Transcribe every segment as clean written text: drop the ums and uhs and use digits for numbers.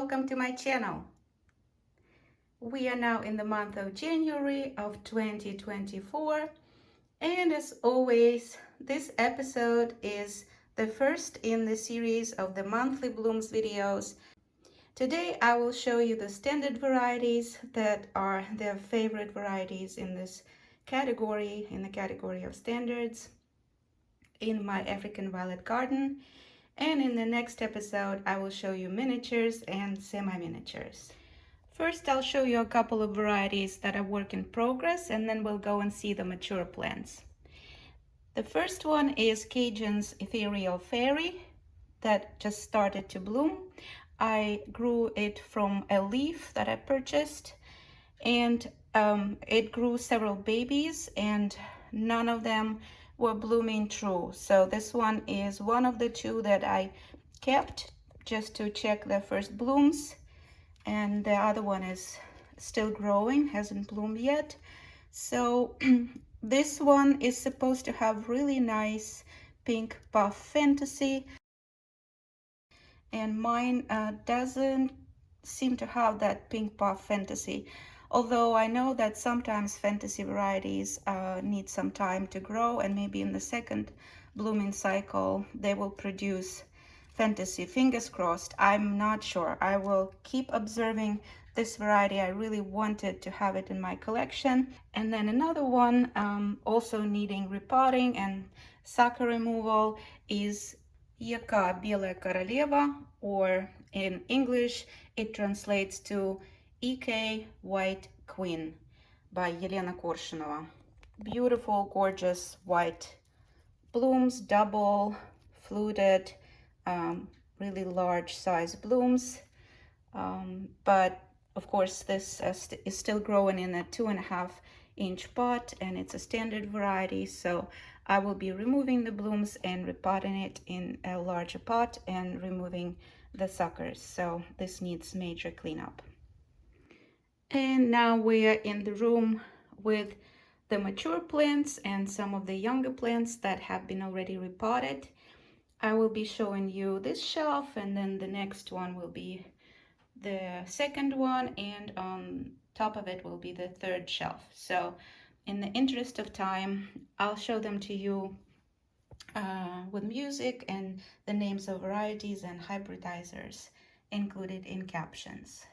welcome to my channel. We are now in the month of January of 2024, and as always, this episode is the first in the series of the monthly blooms videos. Today I will show you the standard varieties that are their favorite varieties in this category, in the category of standards, in my African violet garden. And in the next episode, I will show you miniatures and semi-miniatures. First, I'll show you a couple of varieties that are work in progress, and then we'll go and see the mature plants. The first one is Cajun's Ethereal Fairy that just started to bloom. I grew it from a leaf that I purchased, and it grew several babies, and none of them were blooming true. So this one is one of the two that I kept just to check their first blooms, and the other one is still growing, hasn't bloomed yet. So this one is supposed to have really nice pink puff fantasy, and mine doesn't seem to have that pink puff fantasy. Although I know that sometimes fantasy varieties need some time to grow, and maybe in the second blooming cycle they will produce fantasy. Fingers crossed. I'm not sure. I will keep observing this variety. I really wanted to have it in my collection. And then another one also needing repotting and sucker removal is EK-Belaia Koroleva, or in English it translates to EK White Queen by Elena Korshunova. Beautiful, gorgeous white blooms, double fluted, really large size blooms. But of course this is still growing in a 2.5 inch pot, and it's a standard variety. So I will be removing the blooms and repotting it in a larger pot and removing the suckers. So this needs major cleanup. And now we are in the room with the mature plants and some of the younger plants that have been already repotted. I will be showing you this shelf, and then the next one will be the second one, and on top of it will be the third shelf. So in the interest of time, I'll show them to you with music and the names of varieties and hybridizers included in captions.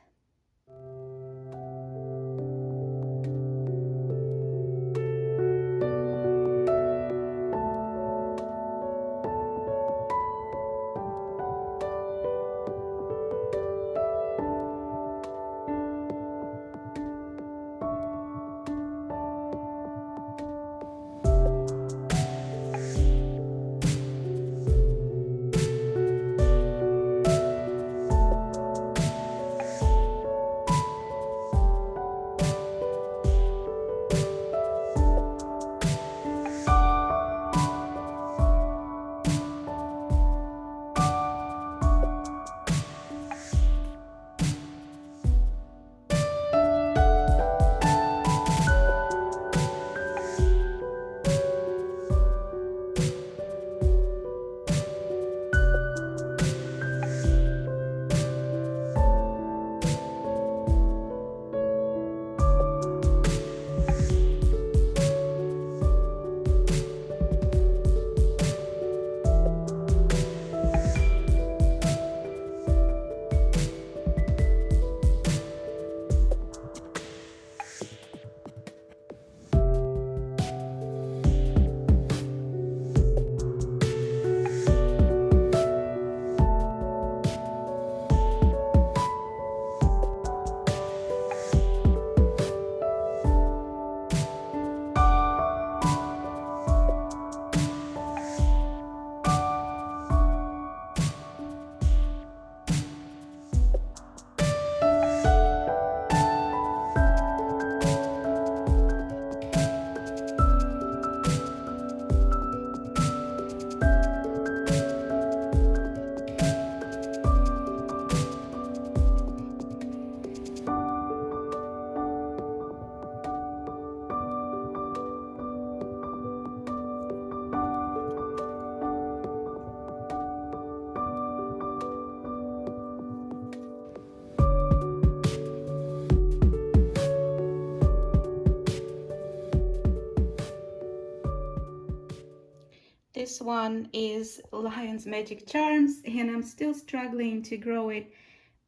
this one is Lyon's Magic Charms, and I'm still struggling to grow it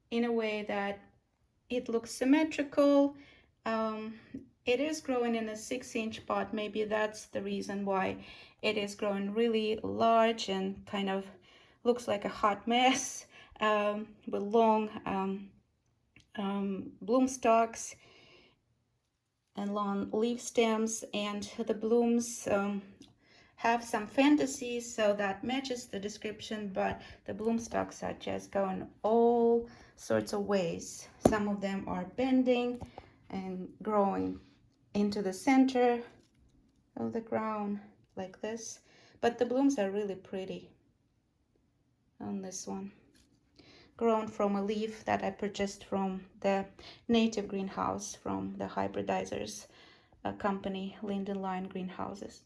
in a way that it looks symmetrical. It is growing in a 6-inch pot. Maybe that's the reason why it is growing really large and kind of looks like a hot mess, with long bloom stalks and long leaf stems, and the blooms have some fantasy, so that matches the description, but the bloom stalks are just going all sorts of ways. Some of them are bending and growing into the center of the ground like this, but the blooms are really pretty on this one. Grown from a leaf that I purchased from the native greenhouse from the hybridizers company, Linden Lyon Greenhouses.